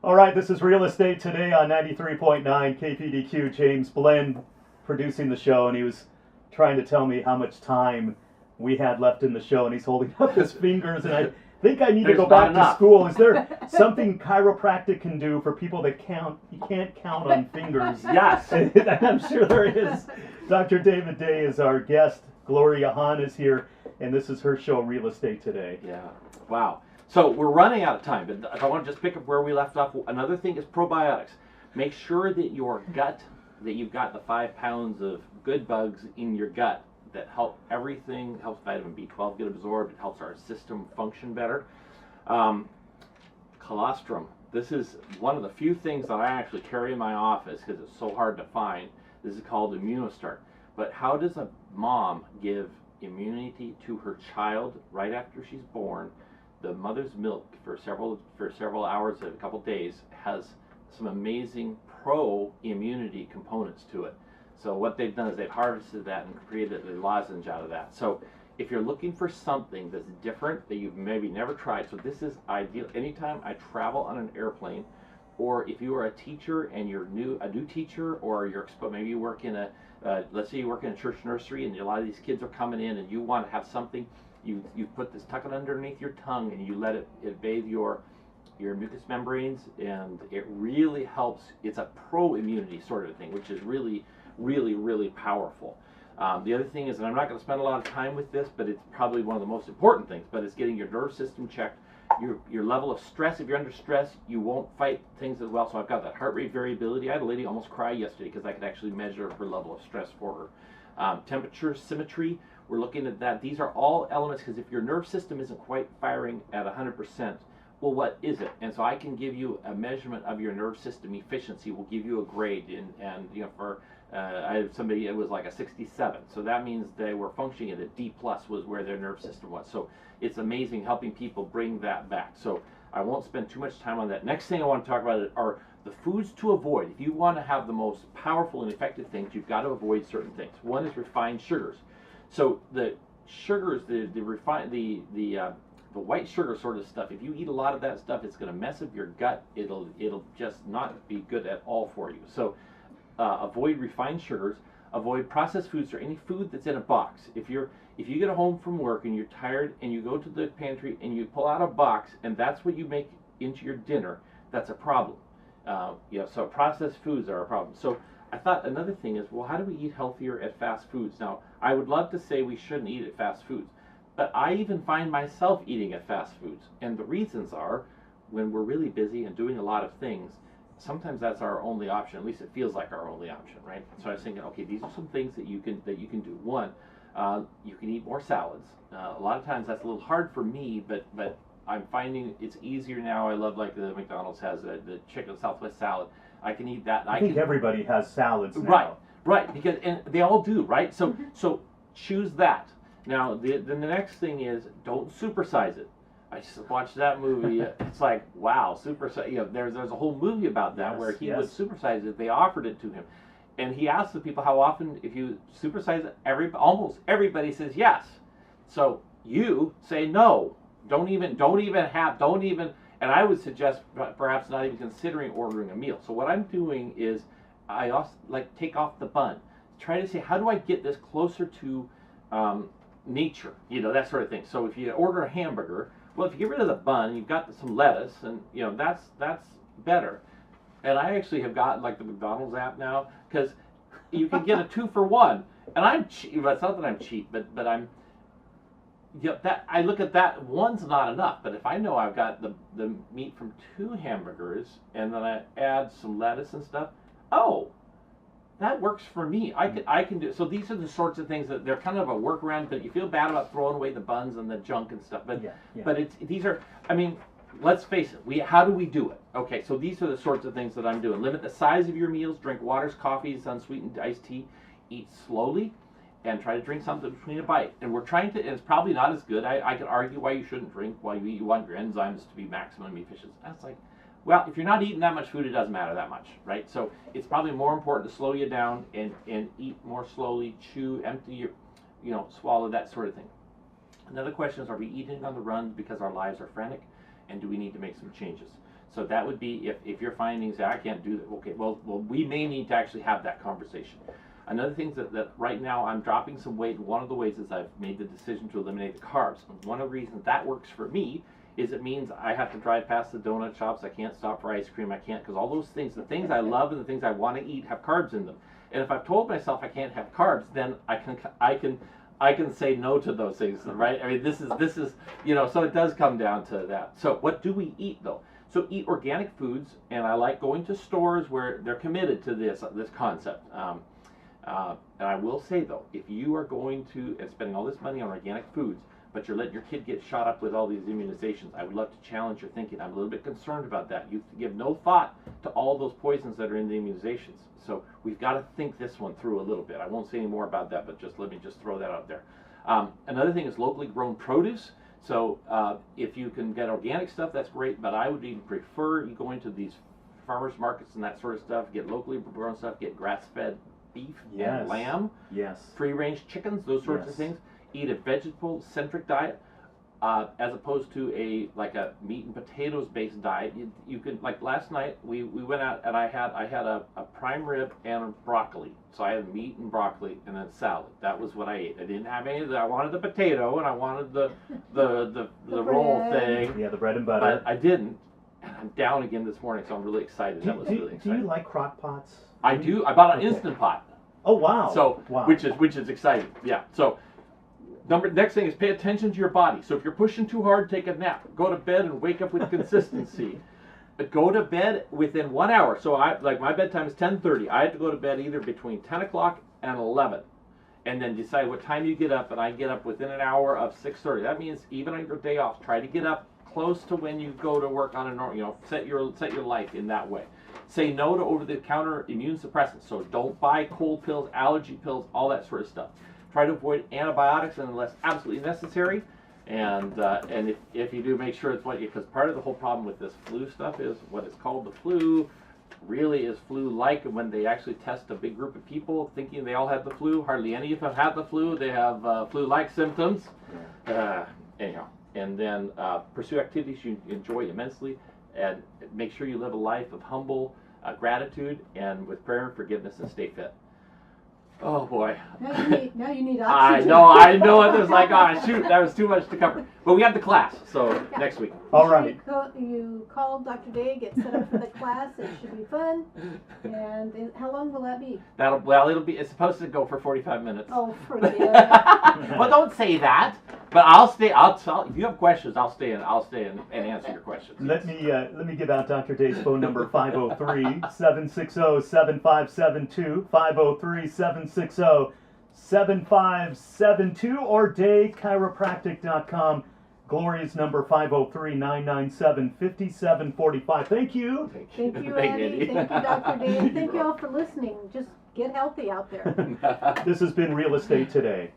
All right, this is Real Estate Today on 93.9 KPDQ. James Blend producing the show, and he was trying to tell me how much time we had left in the show, and he's holding up his fingers, and I think I need to go back to school. Is there something chiropractic can do for people that you can't count on fingers? Yes. I'm sure there is. Dr. David Day is our guest. Gloria Hahn is here, and this is her show, Real Estate Today. Yeah. Wow. So we're running out of time, but if I want to just pick up where we left off, another thing is probiotics. Make sure that your gut, that you've got the 5 pounds of good bugs in your gut that help everything, helps vitamin B12 get absorbed, it helps our system function better. Colostrum. This is one of the few things that I actually carry in my office because it's so hard to find. This is called Immunostart. But how does a mom give immunity to her child right after she's born? The mother's milk for several hours, a couple days, has some amazing pro-immunity components to it. So what they've done is they've harvested that and created a lozenge out of that. So if you're looking for something that's different that you've maybe never tried, so this is ideal. Anytime I travel on an airplane, or if you are a teacher and you're a new teacher, or maybe you work in let's say you work in a church nursery and a lot of these kids are coming in and you want to have something. You put this, tuck it underneath your tongue, and you let it bathe your mucous membranes, and it really helps. It's a pro-immunity sort of thing, which is really, really, really powerful. The other thing is, and I'm not going to spend a lot of time with this, but it's probably one of the most important things, but it's getting your nerve system checked. Your level of stress, if you're under stress, you won't fight things as well. So I've got that heart rate variability. I had a lady almost cry yesterday because I could actually measure her level of stress for her. Temperature, symmetry. We're looking at that. These are all elements, because if your nerve system isn't quite firing at 100%, well, what is it? And so I can give you a measurement of your nerve system efficiency. We'll give you a grade, and for I had somebody, it was like a 67. So that means they were functioning at a D+ was where their nerve system was. So it's amazing helping people bring that back. So I won't spend too much time on that. Next thing I want to talk about are the foods to avoid. If you want to have the most powerful and effective things, you've got to avoid certain things. One is refined sugars. So the sugars, the white sugar sort of stuff, if you eat a lot of that stuff, it's going to mess up your gut. It'll just not be good at all for you. So avoid refined sugars. Avoid processed foods or any food that's in a box. If you get home from work and you're tired and you go to the pantry and you pull out a box and that's what you make into your dinner, that's a problem. So processed foods are a problem. So I thought another thing is, well, how do we eat healthier at fast foods? Now, I would love to say we shouldn't eat at fast foods, but I even find myself eating at fast foods. And the reasons are, when we're really busy and doing a lot of things, sometimes that's our only option. At least it feels like our only option, right? So I was thinking, okay, these are some things that you can do. One, you can eat more salads. A lot of times that's a little hard for me, but I'm finding it's easier now. I love, like, the McDonald's has the chicken Southwest salad. I can eat that. I think everybody has salads now. Right, because and they all do, right? So choose that. Now then the next thing is, don't supersize it. I watched that movie. It's like, wow, supersize. There's a whole movie about that where he would supersize it. They offered it to him, and he asked the people how often, if you supersize it, almost everybody says yes. So you say no. Don't even. And I would suggest perhaps not even considering ordering a meal. So what I'm doing is I also take off the bun. Try to say, how do I get this closer to nature? That sort of thing. So if you order a hamburger, well, if you get rid of the bun, you've got some lettuce, and that's better. And I actually have got the McDonald's app now, because you can get a 2 for 1. And I'm cheap. It's not that I'm cheap, but I'm. That I look at that, one's not enough, but if I know I've got the meat from 2 hamburgers and then I add some lettuce and stuff, that works for me. I can do. So these are the sorts of things that they're kind of a workaround, but you feel bad about throwing away the buns and the junk and stuff. But these are. I mean, let's face it. How do we do it? Okay, so these are the sorts of things that I'm doing. Limit the size of your meals. Drink waters, coffees, unsweetened iced tea. Eat slowly. And try to drink something between a bite. And we're trying to, and it's probably not as good. I could argue why you shouldn't drink while you eat. You want your enzymes to be maximum efficient. That's like, well, if you're not eating that much food, it doesn't matter that much, right? So it's probably more important to slow you down and eat more slowly, chew, empty your, swallow, that sort of thing. Another question is, are we eating on the run because our lives are frantic? And do we need to make some changes? So that would be if you're finding, say, I can't do that. Okay, well, we may need to actually have that conversation. Another thing that right now I'm dropping some weight. One of the ways is I've made the decision to eliminate the carbs. And one of the reasons that works for me is it means I have to drive past the donut shops. I can't stop for ice cream. I can't, because all those things, the things I love and the things I want to eat have carbs in them. And if I've told myself I can't have carbs, then I can say no to those things, right? I mean, this is so it does come down to that. So what do we eat though? So eat organic foods, and I like going to stores where they're committed to this concept. And I will say though, if you are going to and spending all this money on organic foods, but you're letting your kid get shot up with all these immunizations, I would love to challenge your thinking. I'm a little bit concerned about that. You give no thought to all those poisons that are in the immunizations. So we've got to think this one through a little bit. I won't say any more about that, but let me throw that out there. Another thing is locally grown produce. So if you can get organic stuff, that's great, but I would even prefer you go into these farmers markets and that sort of stuff, get locally grown stuff, get grass-fed beef and lamb, free-range chickens, those sorts of things. Eat a vegetable-centric diet as opposed to a meat and potatoes based diet. You could, like last night we went out and I had a prime rib and broccoli. So I had meat and broccoli and then salad. That was what I ate. I didn't have any of that. I wanted the potato and I wanted the roll thing. Yeah, the bread and butter. But I didn't. And I'm down again this morning, so I'm really excited. That was really exciting. Do you like crock pots? I do. I bought an Instant Pot. Oh wow. So which is exciting. Yeah. So next thing is pay attention to your body. So if you're pushing too hard, take a nap. Go to bed and wake up with consistency. But go to bed within 1 hour. So my bedtime is 10:30. I have to go to bed either between 10 o'clock and 11. And then decide what time you get up, and I get up within an hour of 6:30. That means even on your day off, try to get up close to when you go to work on a normal, set your life in that way. Say no to over-the-counter immune suppressants. So don't buy cold pills, allergy pills, all that sort of stuff. Try to avoid antibiotics unless absolutely necessary, and if you do, make sure it's because part of the whole problem with this flu stuff is what is called the flu really is flu-like, and when they actually test a big group of people thinking they all had the flu, hardly any of them have the flu. They have flu-like symptoms. Anyhow, and then pursue activities you enjoy immensely, and make sure you live a life of humble gratitude and with prayer and forgiveness, and stay fit. Oh boy. Now you need oxygen. I know. It was like, shoot, that was too much to cover. But we have the class, so next week. All right. You call Dr. Day, get set up for the class. It should be fun. And how long will that be? It's supposed to go for 45 minutes. Oh, forget it. Well, don't say that. But I'll stay. If you have questions, I'll stay and answer your questions. Let me give out Dr. Day's phone number: 503-760-7572, 503-760-7572, or daychiropractic.com. Gloria's number: 503-997-5745. Thank you. Thank you, Eddie. Thank you, Dr. Day. And thank you all for listening. Just get healthy out there. This has been Real Estate Today.